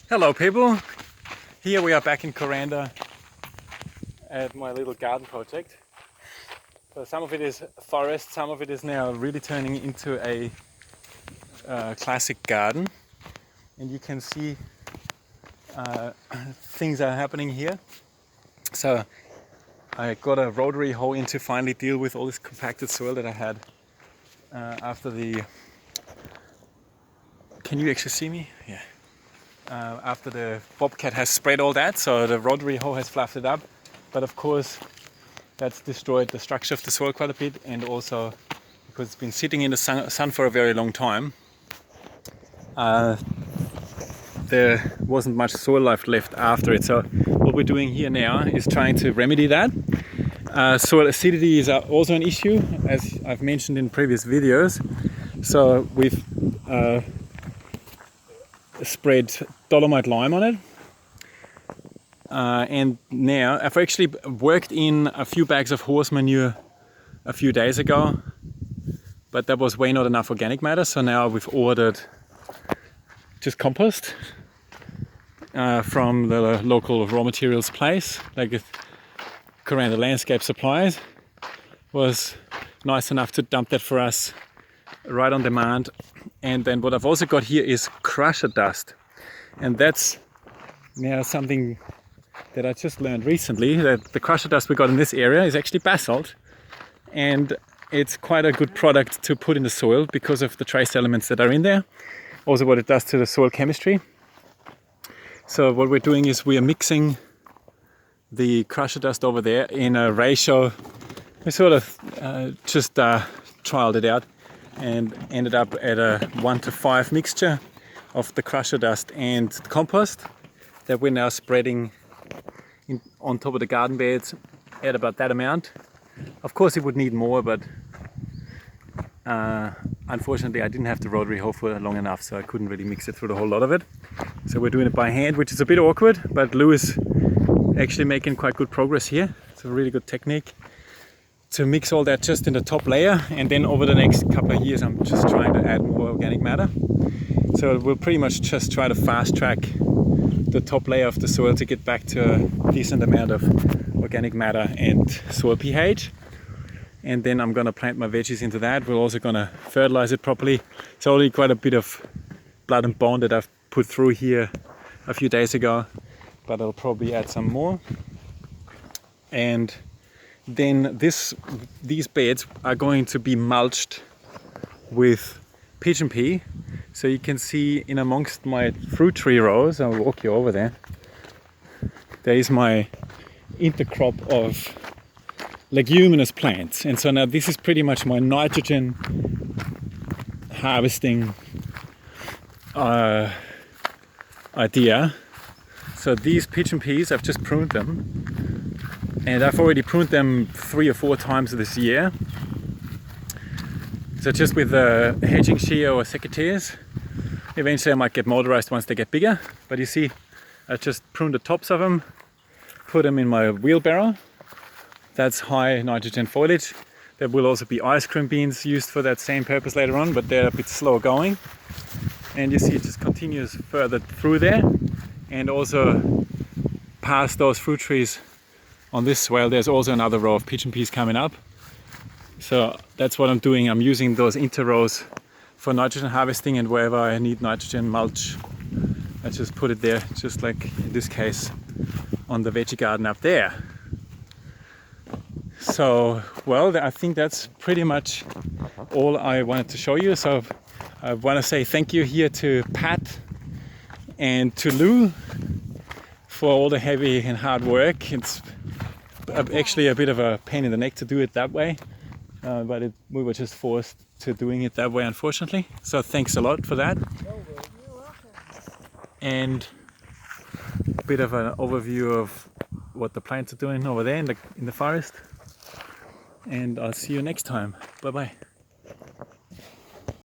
Hello people, here we are back in Coranda at my little garden project. So some of it is forest, some of it is now really turning into a classic garden, and you can see things are happening here. So I got a rotary hoe in to finally deal with all this compacted soil that I had after the... Can you actually see me? Yeah. After the bobcat has spread all that, so the rotary hoe has fluffed it up, but of course that's destroyed the structure of the soil quite a bit, and also because it's been sitting in the sun for a very long time, there wasn't much soil life left after it. So what we're doing here now is trying to remedy that. Soil acidity is also an issue, as I've mentioned in previous videos. So we've spread dolomite lime on it, and now I've actually worked in a few bags of horse manure a few days ago, but that was way not enough organic matter, so now we've ordered just compost from the local raw materials place, like Coranda Landscape Supplies was nice enough to dump that for us right on demand. And then what I've also got here is crusher dust, and that's now something that I just learned recently, that the crusher dust we got in this area is actually basalt, and it's quite a good product to put in the soil because of the trace elements that are in there, also what it does to the soil chemistry. So what we're doing is we are mixing the crusher dust over there in a ratio. We sort of just trialed it out and ended up at a 1:5 mixture of the crusher dust and compost that we're now spreading on top of the garden beds at about that amount. Of course it would need more, but unfortunately I didn't have the rotary hoe for long enough, so I couldn't really mix it through the whole lot of it. So we're doing it by hand, which is a bit awkward, but Lou is actually making quite good progress here. It's a really good technique to mix all that just in the top layer, and then over the next couple of years I'm just trying to add more organic matter. So we'll pretty much just try to fast track the top layer of the soil to get back to a decent amount of organic matter and soil pH. And then I'm gonna plant my veggies into that. We're also gonna fertilize it properly. It's already quite a bit of blood and bone that I've put through here a few days ago, but I'll probably add some more. And then these beds are going to be mulched with pigeon pea. So you can see in amongst my fruit tree rows, I'll walk you over there, there is my intercrop of leguminous plants. And so now this is pretty much my nitrogen harvesting idea. So these pigeon peas, I've just pruned them, and I've already pruned them 3 or 4 times this year. So just with a hedging shear or secateurs. Eventually I might get motorized once they get bigger, but you see I just pruned the tops of them, put them in my wheelbarrow. That's high nitrogen foliage. There will also be ice cream beans used for that same purpose later on, but they're a bit slow going. And you see it just continues further through there, and also past those fruit trees on this swale there's also another row of pigeon peas coming up. So that's what I'm doing. I'm using those inter-rows for nitrogen harvesting, and wherever I need nitrogen mulch I just put it there, just like in this case on the veggie garden up there. So well, I think that's pretty much all I wanted to show you. So I want to say thank you here to Pat and to Lou for all the heavy and hard work. It's actually a bit of a pain in the neck to do it that way, but we were just forced to doing it that way, unfortunately. So thanks a lot for that. And a bit of an overview of what the plants are doing over there in the forest. And I'll see you next time. Bye bye.